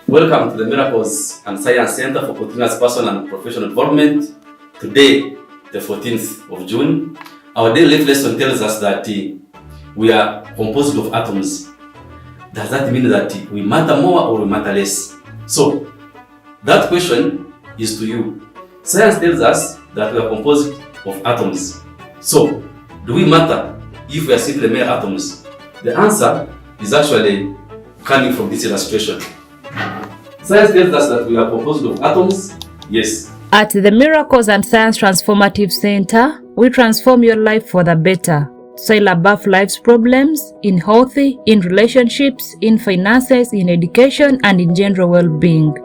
Welcome to the Miracles and Science Center for Continuous Personal and Professional Development. Today, the 14th of June, our daily life lesson tells us that we are composed of atoms. Does that mean that we matter more or we matter less? So, that question is to you. Science tells us that we are composed of atoms. So, do we matter if we are simply mere atoms? The answer is actually coming from this illustration. Science tells us that we are composed of atoms, yes. At the Miracles and Science Transformative Center, we transform your life for the better. Sail above life's problems, in health, in relationships, in finances, in education, and in general well-being.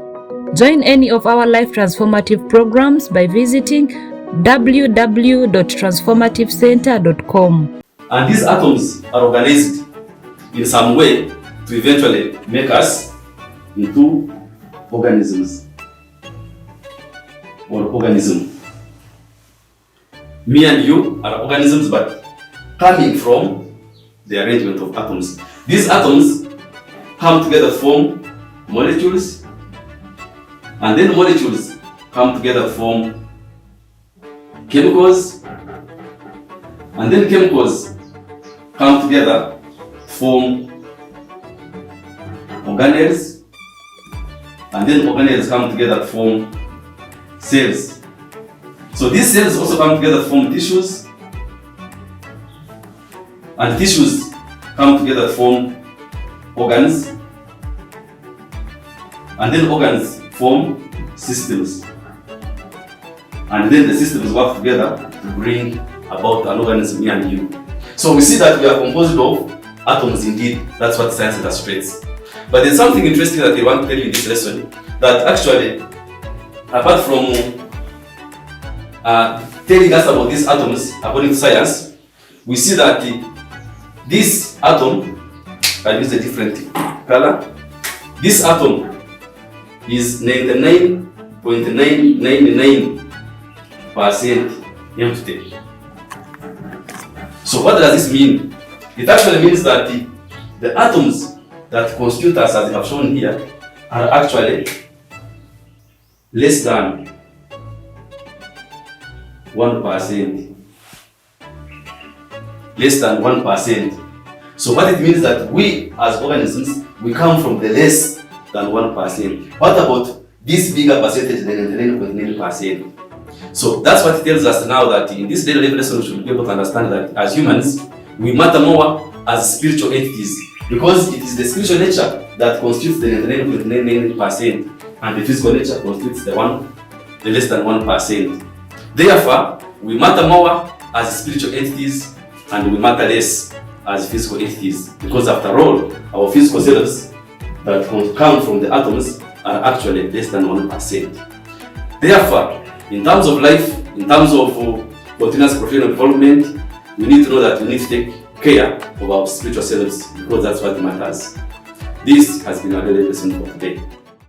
Join any of our life transformative programs by visiting www.transformativecenter.com. And these atoms are organized in some way to eventually make us into organisms or organism. Me and you are organisms, but coming from the arrangement of atoms. These atoms come together to form molecules, and then molecules come together to form chemicals, and then chemicals come together to form organelles, and then organelles come together to form cells. So these cells also come together to form tissues, and tissues come together to form organs, and then organs form systems, and then the systems work together to bring about an organism, me and you. So we see that we are composed of atoms indeed. That's what science illustrates. But there's something interesting that they want to tell you in this lesson, that actually, apart from telling us about these atoms, according to science, we see that this atom, I use a different color, this atom is 99.999% empty. So what does this mean? It actually means that the atoms that constitute us, as I have shown here, are actually less than 1%. Less than 1%. So what it means that we as organisms, we come from the less than 1%. What about this bigger percentage, the 99.9%? So that's what it tells us now, that in this daily life lesson we should be able to understand that as humans, we matter more as spiritual entities, because it is the spiritual nature that constitutes the 99.99%, and the physical nature constitutes the less than 1%. Therefore, we matter more as spiritual entities, and we matter less as physical entities, because after all, our physical cells that come from the atoms are actually less than 1%. Therefore, in terms of life, in terms of continuous professional development, we need to know that we need to take care of our spiritual selves, because that's what matters. This has been our daily lesson for today.